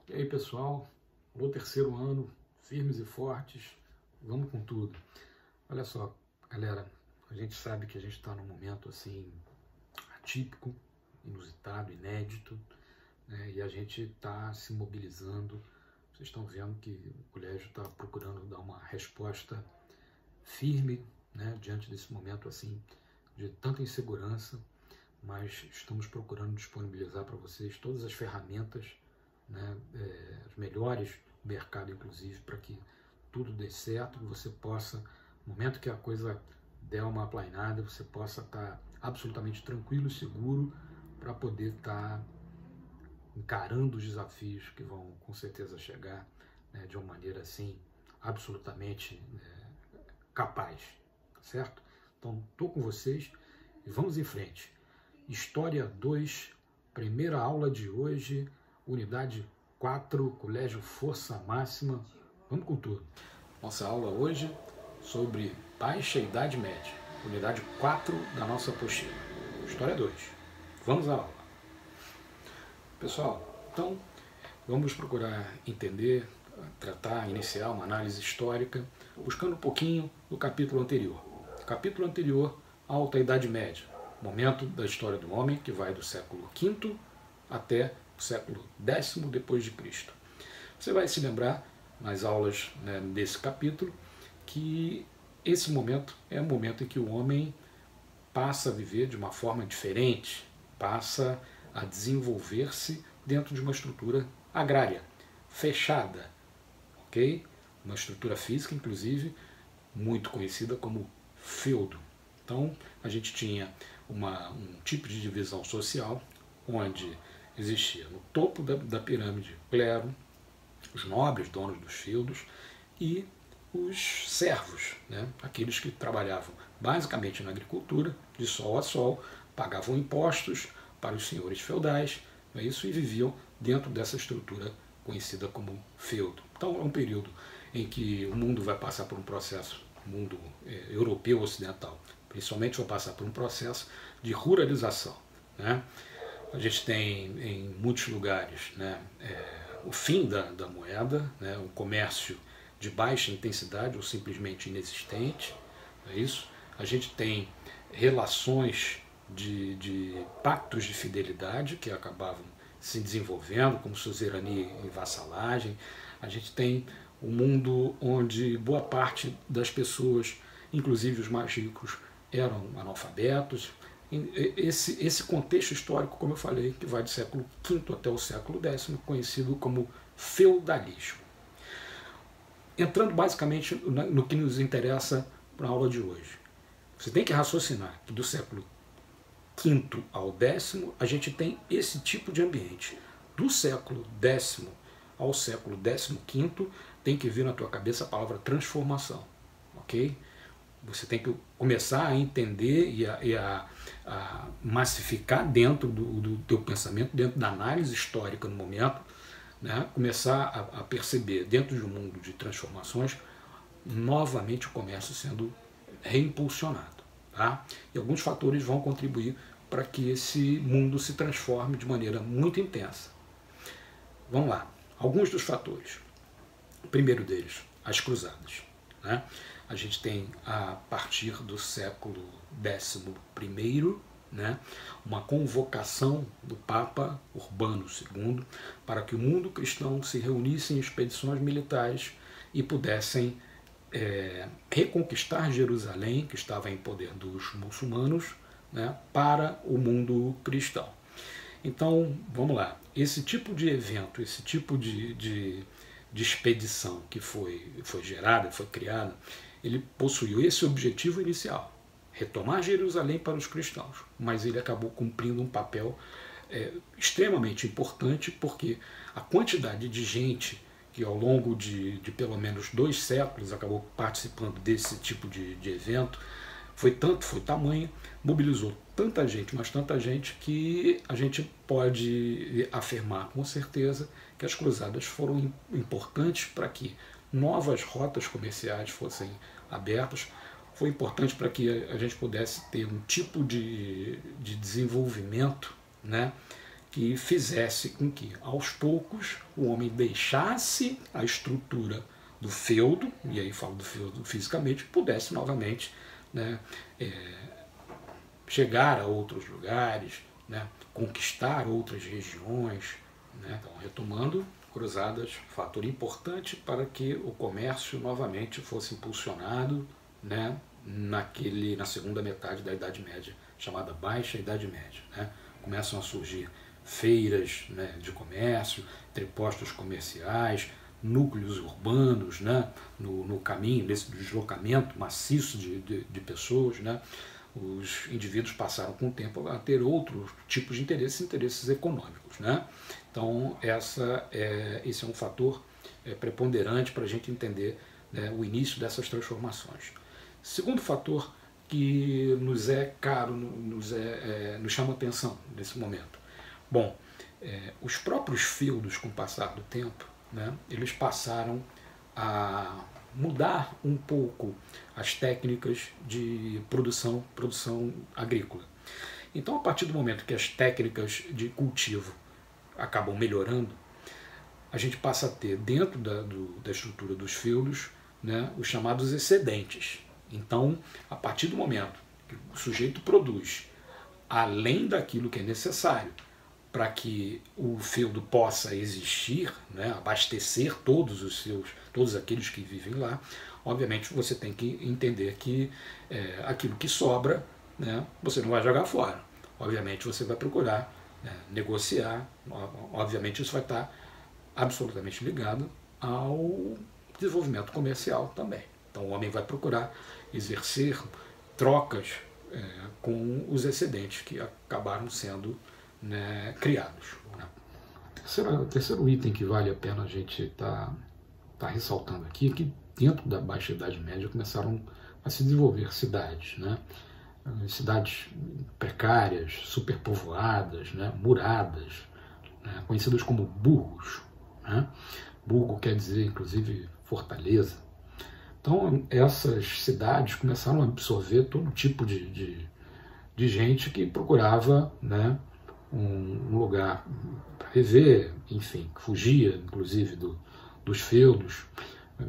E aí, pessoal, o terceiro ano, firmes e fortes, vamos com tudo. Olha só, galera, a gente sabe que a gente está num momento assim atípico, inusitado, inédito, né? E a gente está se mobilizando. Vocês estão vendo que o colégio está procurando dar uma resposta firme, né, diante desse momento assim de tanta insegurança, mas estamos procurando disponibilizar para vocês todas as ferramentas, né, as melhores do mercado, inclusive, para que tudo dê certo, que você possa, no momento que a coisa der uma aplainada, você possa estar absolutamente tranquilo e seguro para poder estar encarando os desafios que vão com certeza chegar, né, de uma maneira assim absolutamente capaz, certo? Então, estou com vocês e vamos em frente. História 2, primeira aula de hoje, unidade 4, Colégio Força Máxima. Vamos com tudo. Nossa aula hoje sobre Baixa Idade Média, unidade 4 da nossa apostila. História 2. Vamos à aula. Pessoal, então vamos procurar entender, tratar, iniciar uma análise histórica, buscando um pouquinho do capítulo anterior. Capítulo anterior, Alta Idade Média, momento da história do homem que vai do século V até o século X depois de Cristo. Você vai se lembrar nas aulas, né, desse capítulo que esse momento é o momento em que o homem passa a viver de uma forma diferente, passa a desenvolver-se dentro de uma estrutura agrária, fechada, ok? Uma estrutura física, inclusive, muito conhecida como feudo. Então, a gente tinha um tipo de divisão social, onde existia no topo da pirâmide o clero, os nobres, donos dos feudos, e os servos, né? Aqueles que trabalhavam basicamente na agricultura, de sol a sol, pagavam impostos para os senhores feudais, não é isso? E viviam dentro dessa estrutura conhecida como feudo. Então é um período em que o mundo vai passar por um processo, o mundo europeu ocidental, principalmente vai passar por um processo de ruralização, né? A gente tem em muitos lugares, né, o fim da moeda, né, um comércio de baixa intensidade ou simplesmente inexistente, é isso? A gente tem relações de pactos de fidelidade que acabavam se desenvolvendo, como suzerania e vassalagem. A gente tem um mundo onde boa parte das pessoas, inclusive os mais ricos, eram analfabetos. Esse contexto histórico, como eu falei, que vai do século V até o século X, conhecido como feudalismo. Entrando basicamente no que nos interessa para a aula de hoje. Você tem que raciocinar que do século V ao X a gente tem esse tipo de ambiente. Do século X ao século XV tem que vir na tua cabeça a palavra transformação, ok? Você tem que começar a entender e a massificar dentro do teu pensamento, dentro da análise histórica no momento, né? Começar a perceber dentro de um mundo de transformações, novamente o comércio sendo reimpulsionado. Tá? E alguns fatores vão contribuir para que esse mundo se transforme de maneira muito intensa. Vamos lá, alguns dos fatores. O primeiro deles, as cruzadas, né? A gente tem, a partir do século XI, né, uma convocação do Papa Urbano II para que o mundo cristão se reunisse em expedições militares e pudessem reconquistar Jerusalém, que estava em poder dos muçulmanos, né, para o mundo cristão. Então, vamos lá, esse tipo de evento, esse tipo de expedição que foi gerada, foi criada, ele possuiu esse objetivo inicial, retomar Jerusalém para os cristãos, mas ele acabou cumprindo um papel extremamente importante, porque a quantidade de gente que ao longo de pelo menos 2 séculos acabou participando desse tipo de evento, foi tamanho, mobilizou tanta gente, mas tanta gente, que a gente pode afirmar com certeza que as cruzadas foram importantes para que novas rotas comerciais fossem abertas, foi importante para que a gente pudesse ter um tipo de desenvolvimento, né, que fizesse com que, aos poucos, o homem deixasse a estrutura do feudo, e aí falo do feudo fisicamente, pudesse novamente, né, chegar a outros lugares, né, conquistar outras regiões, né. Então, retomando, cruzadas, fator importante para que o comércio novamente fosse impulsionado, né, na segunda metade da Idade Média, chamada Baixa Idade Média, né. Começam a surgir feiras, né, de comércio, entrepostos comerciais, núcleos urbanos, né, no caminho desse deslocamento maciço de pessoas, né. Os indivíduos passaram com o tempo a ter outros tipos de interesses econômicos, né. Então esse é um fator preponderante para a gente entender, né, o início dessas transformações. Segundo fator que nos é caro, nos chama atenção nesse momento. Bom, os próprios feudos, com o passar do tempo, né, eles passaram a mudar um pouco as técnicas de produção agrícola. Então, a partir do momento que as técnicas de cultivo acabam melhorando, a gente passa a ter dentro da estrutura dos feudos, né, os chamados excedentes. Então, a partir do momento que o sujeito produz além daquilo que é necessário para que o feudo possa existir, né, abastecer todos aqueles que vivem lá, obviamente você tem que entender que aquilo que sobra, né, você não vai jogar fora. Obviamente você vai procurar negociar, obviamente isso vai estar absolutamente ligado ao desenvolvimento comercial também. Então o homem vai procurar exercer trocas com os excedentes que acabaram sendo, né, criados. O terceiro item que vale a pena a gente estar ressaltando aqui é que dentro da Baixa Idade Média começaram a se desenvolver cidades, né? Cidades precárias, superpovoadas, né, muradas, né, conhecidas como burgos, né? Burgo quer dizer, inclusive, fortaleza. Então, essas cidades começaram a absorver todo tipo de gente que procurava, né, um lugar para viver, enfim, fugia, inclusive, dos feudos.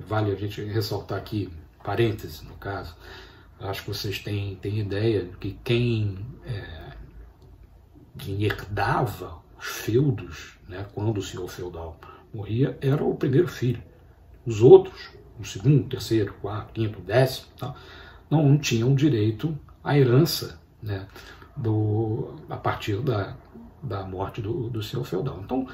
Vale a gente ressaltar aqui, parênteses, no caso, acho que vocês têm ideia de que quem herdava os feudos, né, quando o senhor feudal morria, era o primeiro filho. Os outros, o segundo, terceiro, quarto, quinto, décimo, tá, não tinham direito à herança, né, a partir da morte do senhor feudal. Então,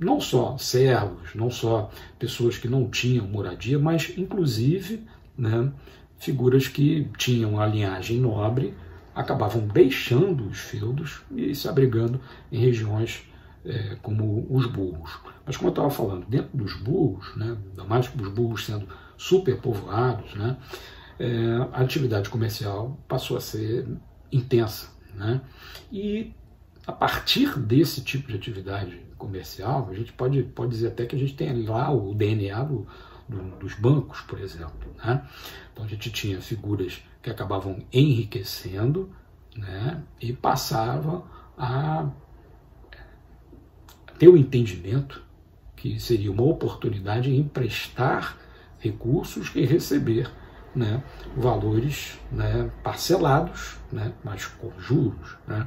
não só servos, não só pessoas que não tinham moradia, mas inclusive, né, figuras que tinham a linhagem nobre acabavam deixando os feudos e se abrigando em regiões como os burgos. Mas como eu estava falando, dentro dos burgos, né, ainda mais os burgos sendo superpovoados, né, a atividade comercial passou a ser intensa, né? E a partir desse tipo de atividade comercial, a gente pode dizer até que a gente tem lá o DNA dos bancos, por exemplo, né? Então a gente tinha figuras que acabavam enriquecendo, né, e passavam a ter o entendimento que seria uma oportunidade em emprestar recursos e receber, né, valores, né, parcelados, né, mas com juros, né?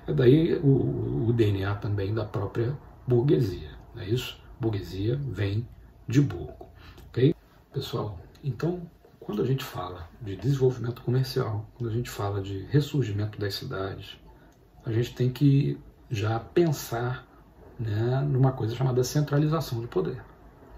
É daí o DNA também da própria burguesia, não é isso? Burguesia vem de burgo, ok? Pessoal, então, quando a gente fala de desenvolvimento comercial, quando a gente fala de ressurgimento das cidades, a gente tem que já pensar, né, numa coisa chamada centralização de poder,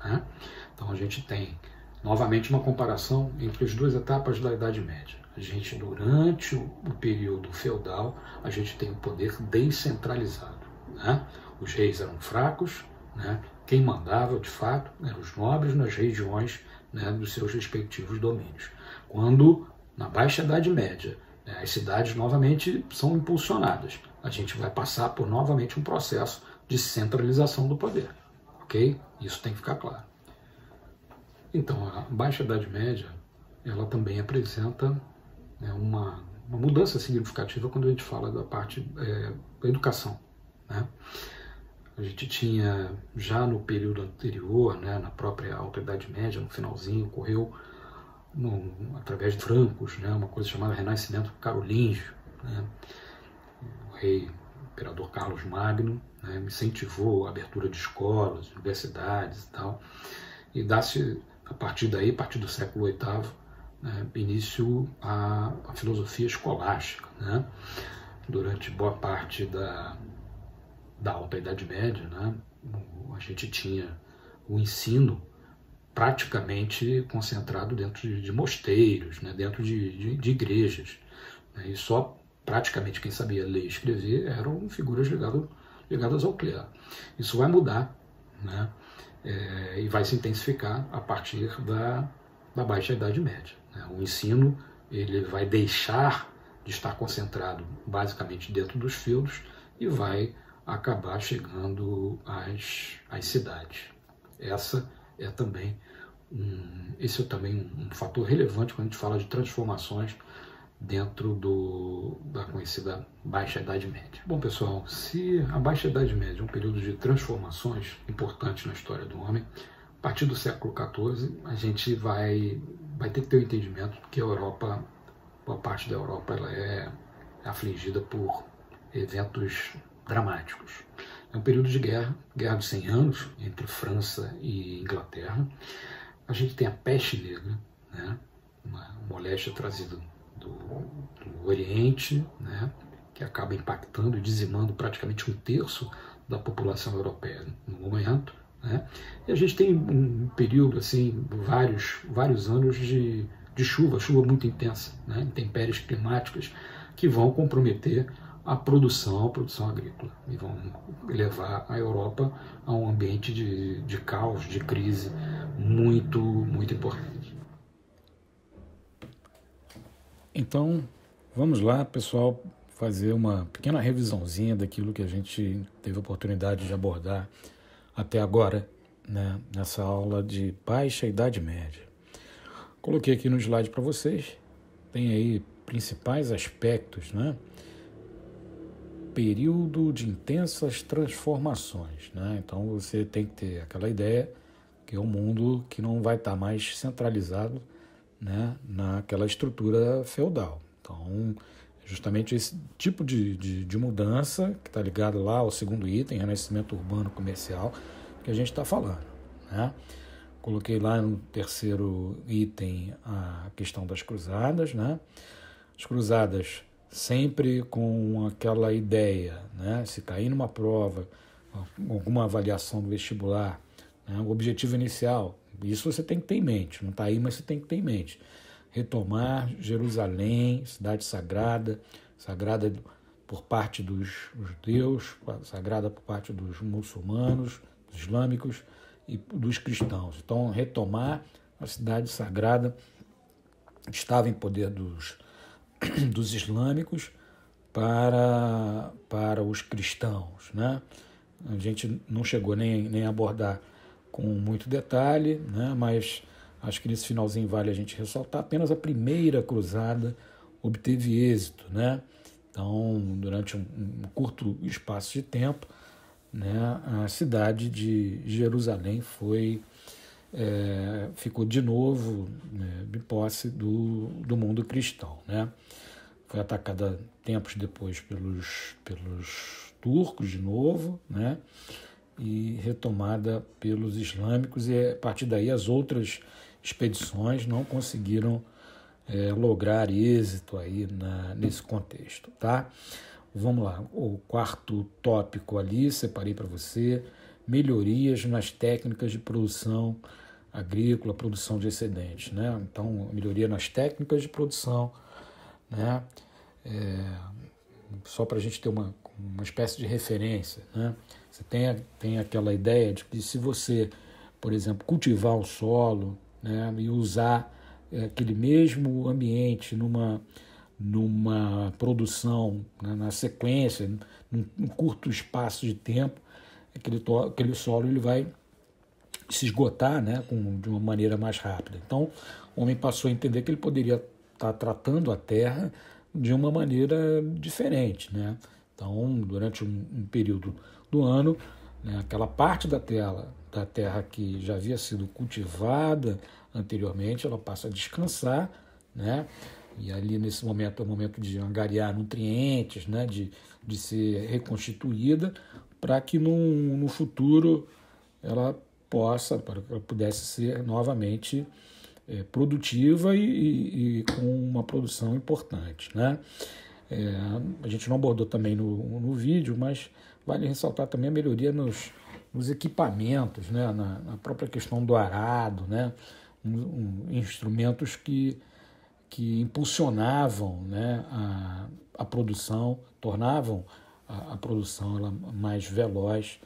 né? Então a gente tem novamente uma comparação entre as duas etapas da Idade Média. A gente, durante o período feudal, a gente tem o poder descentralizado, né? Os reis eram fracos, né? Quem mandava de fato eram os nobres nas regiões, né, dos seus respectivos domínios. Quando na Baixa Idade Média, né, as cidades novamente são impulsionadas, a gente vai passar por novamente um processo de centralização do poder, ok? Isso tem que ficar claro. Então, a Baixa Idade Média, ela também apresenta, né, uma mudança significativa quando a gente fala da parte da educação, né? A gente tinha, já no período anterior, né, na própria Alta Idade Média, no finalzinho, ocorreu através de francos, né, uma coisa chamada Renascimento Carolíngio, né? O rei, o imperador Carlos Magno, né, incentivou a abertura de escolas, universidades e tal, e dá-se, a partir daí, a partir do século VIII, né, início à filosofia escolástica, né? Durante boa parte da Alta Idade Média, né, a gente tinha o ensino praticamente concentrado dentro de mosteiros, né, dentro de igrejas, né, e só praticamente quem sabia ler e escrever eram figuras ligadas ao clero. Isso vai mudar, né, e vai se intensificar a partir da Baixa Idade Média, né. O ensino ele vai deixar de estar concentrado basicamente dentro dos feudos e vai acabar chegando às cidades. Esse é também um fator relevante quando a gente fala de transformações dentro da conhecida Baixa Idade Média. Bom, pessoal, se a Baixa Idade Média é um período de transformações importantes na história do homem, a partir do século XIV a gente vai ter que ter o entendimento que a Europa, boa parte da Europa, ela é afligida por eventos dramáticos. É um período de guerra dos 100 anos entre França e Inglaterra. A gente tem a peste negra, né? Uma moléstia trazida do Oriente, né? Que acaba impactando e dizimando praticamente 1/3 da população europeia no momento, né? E a gente tem um período, assim, vários anos de chuva muito intensa, né? Intempéries climáticas que vão comprometer a produção agrícola e vão levar a Europa a um ambiente de caos, de crise muito importante. Então, vamos lá, pessoal, fazer uma pequena revisãozinha daquilo que a gente teve a oportunidade de abordar até agora, né, nessa aula de Baixa Idade Média. Coloquei aqui no slide para vocês, tem aí principais aspectos, né? Período de intensas transformações, né? Então você tem que ter aquela ideia que é um mundo que não vai estar mais centralizado, né, naquela estrutura feudal. Então, justamente esse tipo de mudança que está ligado lá ao segundo item, renascimento urbano comercial, que a gente está falando, né? Coloquei lá no terceiro item a questão das cruzadas, né? As cruzadas sempre com aquela ideia, né? Se cair numa prova, alguma avaliação do vestibular, né? O objetivo inicial, isso você tem que ter em mente, não está aí, mas você tem que ter em mente. Retomar Jerusalém, cidade sagrada por parte dos judeus, sagrada por parte dos muçulmanos, dos islâmicos e dos cristãos. Então, retomar a cidade sagrada estava em poder dos islâmicos para os cristãos, né? A gente não chegou nem a abordar com muito detalhe, né? Mas acho que nesse finalzinho vale a gente ressaltar, apenas a primeira cruzada obteve êxito, né? Então, durante um curto espaço de tempo, né, a cidade de Jerusalém ficou de novo, né, de posse do mundo cristão, né? Foi atacada tempos depois pelos turcos de novo, né? E retomada pelos islâmicos, e a partir daí as outras expedições não conseguiram lograr êxito aí nesse contexto, tá? Vamos lá, o quarto tópico ali, separei para você, melhorias nas técnicas de produção agrícola, produção de excedentes, né? Então, melhoria nas técnicas de produção, né? Só para a gente ter uma espécie de referência, né? Você tem aquela ideia de que se você, por exemplo, cultivar o solo, né, e usar aquele mesmo ambiente numa produção, né, na sequência, num curto espaço de tempo, aquele solo ele vai se esgotar, né, de uma maneira mais rápida. Então, o homem passou a entender que ele poderia estar tratando a terra de uma maneira diferente, né? Então, durante um período do ano, né, aquela parte da terra que já havia sido cultivada anteriormente, ela passa a descansar, né? E ali nesse momento é o momento de angariar nutrientes, né? De ser reconstituída, para que no futuro para que ela pudesse ser novamente produtiva e com uma produção importante, né? A gente não abordou também no vídeo, mas vale ressaltar também a melhoria nos equipamentos, né? Na própria questão do arado, né? Instrumentos que impulsionavam, né? a produção, tornavam a produção ela mais veloz,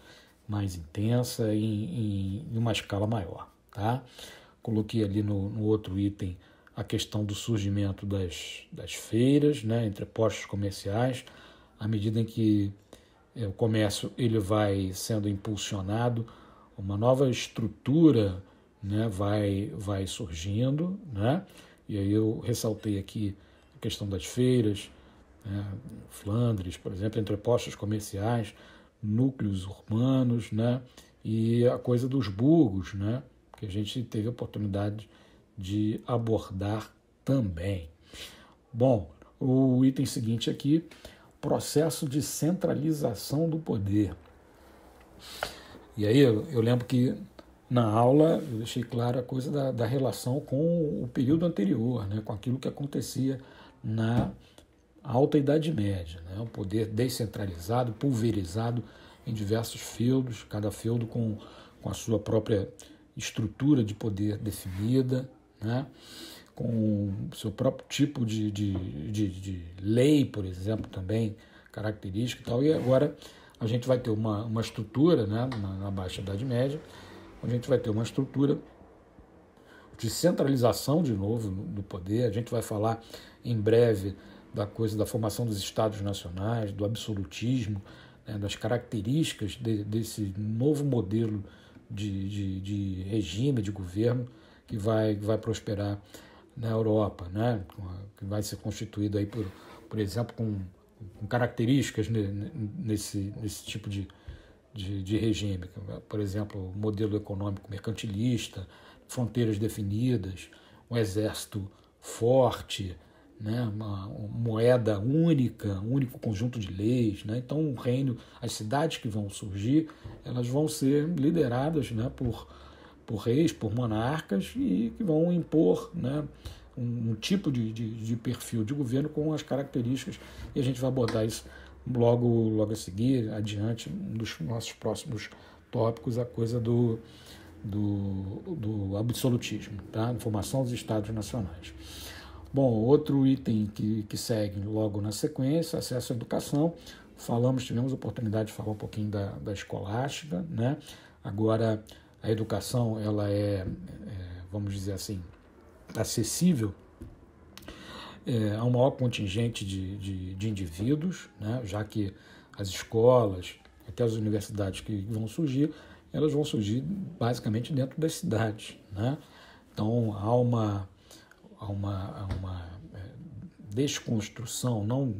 mais intensa em uma escala maior. Tá? Coloquei ali no outro item a questão do surgimento das feiras, né, entrepostos comerciais, à medida em que o comércio ele vai sendo impulsionado, uma nova estrutura, né, vai surgindo, né? E aí eu ressaltei aqui a questão das feiras, né, Flandres, por exemplo, entrepostos comerciais, núcleos urbanos, né, e a coisa dos burgos, né, que a gente teve a oportunidade de abordar também. Bom, o item seguinte aqui, processo de centralização do poder. E aí eu lembro que na aula eu deixei clara a coisa da relação com o período anterior, né, com aquilo que acontecia na Alta Idade Média, né, o poder descentralizado, pulverizado em diversos feudos, cada feudo com a sua própria estrutura de poder definida, né, com o seu próprio tipo de lei, por exemplo, também característica e tal. E agora a gente vai ter uma estrutura, né, na Baixa Idade Média, onde a gente vai ter uma estrutura de centralização de novo do poder. A gente vai falar em breve da coisa da formação dos Estados Nacionais, do absolutismo, né, das características desse novo modelo de regime, de governo que vai prosperar na Europa, né, que vai ser constituído aí por exemplo, com características nesse tipo de regime, por exemplo, modelo econômico mercantilista, fronteiras definidas, um exército forte, né, uma moeda única, um único conjunto de leis, né? Então o reino, as cidades que vão surgir, elas vão ser lideradas, né, por reis, por monarcas, e que vão impor, né, um tipo de perfil de governo com as características, e a gente vai abordar isso logo a seguir, adiante, um dos nossos próximos tópicos, a coisa do absolutismo, tá? Formação dos Estados Nacionais. Bom, outro item que segue logo na sequência, acesso à educação. Tivemos a oportunidade de falar um pouquinho da escolástica, né? Agora a educação ela vamos dizer assim, acessível a um maior contingente de indivíduos, né? Já que as escolas, até as universidades que vão surgir, elas vão surgir basicamente dentro das cidades, né? Então há uma desconstrução, não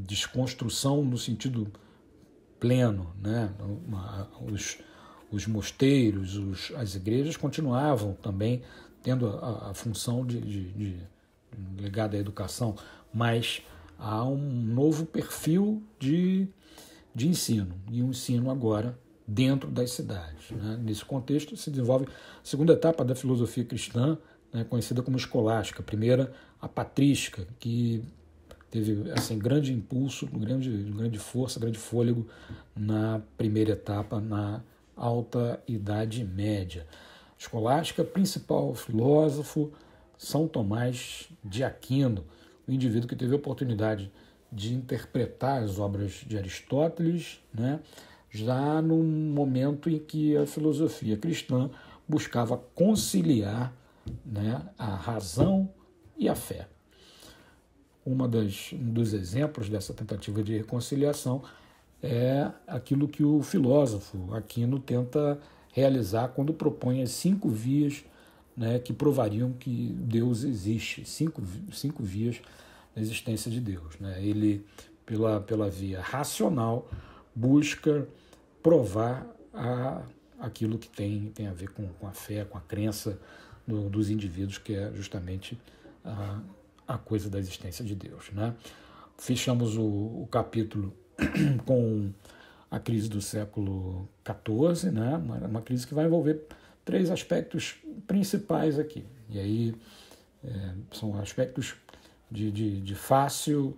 desconstrução no sentido pleno, né? Os mosteiros, as igrejas continuavam também tendo a função ligada à educação, mas há um novo perfil de ensino, e um ensino agora dentro das cidades, né? Nesse contexto se desenvolve a segunda etapa da filosofia cristã, né, conhecida como escolástica. A primeira, a patrística, que teve assim, grande impulso, grande força, grande fôlego na primeira etapa, na Alta Idade Média. Escolástica, principal filósofo, São Tomás de Aquino, o indivíduo que teve a oportunidade de interpretar as obras de Aristóteles, né, já no momento em que a filosofia cristã buscava conciliar, né, a razão e a fé. Um dos exemplos dessa tentativa de reconciliação é aquilo que o filósofo Aquino tenta realizar quando propõe as 5 vias, né, que provariam que Deus existe, cinco vias da existência de Deus, né? Ele pela via racional, busca provar aquilo que tem a ver com a fé, com a crença dos indivíduos, que é justamente a coisa da existência de Deus, né? Fechamos o capítulo com a crise do século XIV, né? Uma crise que vai envolver 3 aspectos principais aqui. E aí são aspectos de fácil,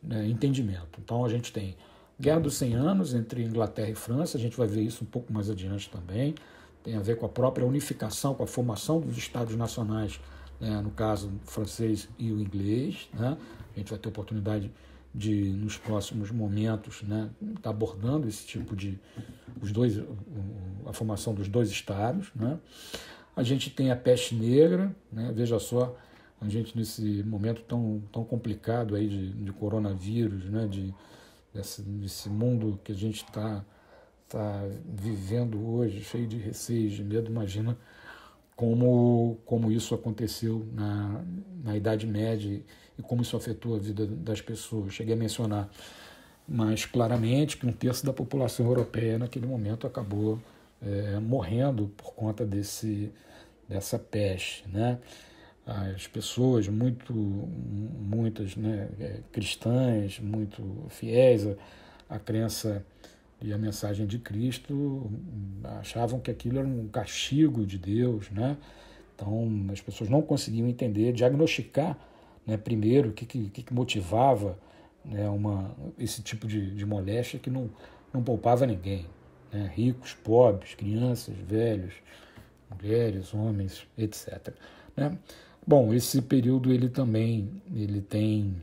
né, entendimento. Então a gente tem Guerra dos 100 Anos entre Inglaterra e França, a gente vai ver isso um pouco mais adiante também. Tem a ver com a própria unificação, com a formação dos Estados nacionais, né, no caso o francês e o inglês, né? A gente vai ter oportunidade de, nos próximos momentos, né, estar abordando esse tipo de a formação dos 2 estados, né? A gente tem a peste negra, né? Veja só, a gente nesse momento tão complicado aí de coronavírus, né? Desse mundo que a gente está vivendo hoje, cheio de receios, de medo. Imagina como isso aconteceu na Idade Média e como isso afetou a vida das pessoas. Cheguei a mencionar mais claramente que 1/3 da população europeia naquele momento acabou morrendo por conta dessa peste, né? As pessoas muitas, né, cristãs, muito fiéis à crença e à mensagem de Cristo, achavam que aquilo era um castigo de Deus, né? Então as pessoas não conseguiam entender, diagnosticar, né, primeiro o que motivava, né, esse tipo de moléstia que não poupava ninguém, né? Ricos, pobres, crianças, velhos, mulheres, homens, etc., né? Bom, esse período ele tem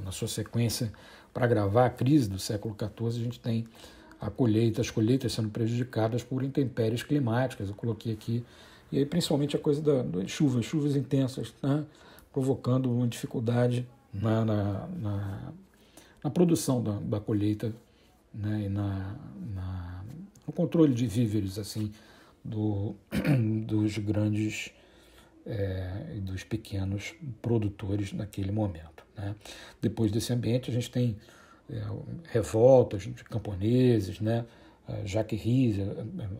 na sua sequência, para gravar a crise do século XIV, a gente tem as colheitas sendo prejudicadas por intempéries climáticas, eu coloquei aqui, e aí principalmente a coisa das chuvas intensas, né, provocando uma dificuldade na produção da colheita, né, e no controle de víveres, assim, dos grandes e dos pequenos produtores naquele momento, né? Depois desse ambiente a gente tem revoltas de camponeses, né? Jacques Ries,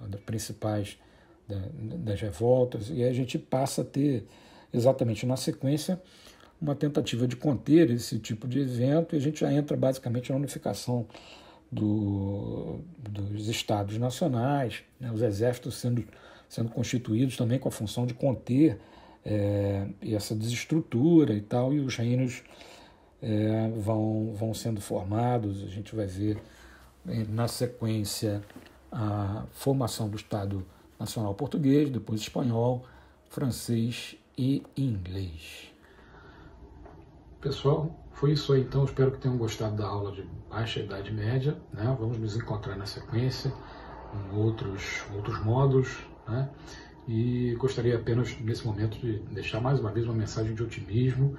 das principais das revoltas, e aí a gente passa a ter exatamente na sequência uma tentativa de conter esse tipo de evento, e a gente já entra basicamente na unificação dos estados nacionais, né, os exércitos sendo constituídos também com a função de conter essa desestrutura e tal, e os reinos vão sendo formados. A gente vai ver na sequência a formação do Estado Nacional Português, depois espanhol, francês e inglês. Pessoal, foi isso aí então. Espero que tenham gostado da aula de Baixa Idade Média, né? Vamos nos encontrar na sequência com outros módulos, né? E gostaria apenas nesse momento de deixar mais uma vez uma mensagem de otimismo.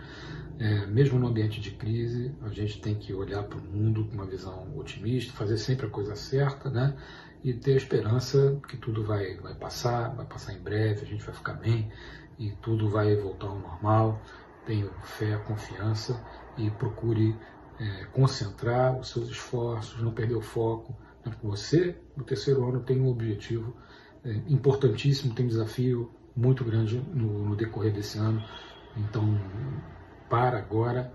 Mesmo no ambiente de crise, a gente tem que olhar para o mundo com uma visão otimista, fazer sempre a coisa certa, né? E ter a esperança que tudo vai passar em breve, a gente vai ficar bem e tudo vai voltar ao normal. Tenha fé, confiança e procure concentrar os seus esforços, não perder o foco. Você, no terceiro ano, tem um objetivo importantíssimo, tem um desafio muito grande no decorrer desse ano. Então, para agora,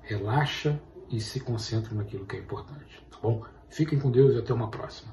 relaxa e se concentra naquilo que é importante. Tá bom? Fiquem com Deus e até uma próxima.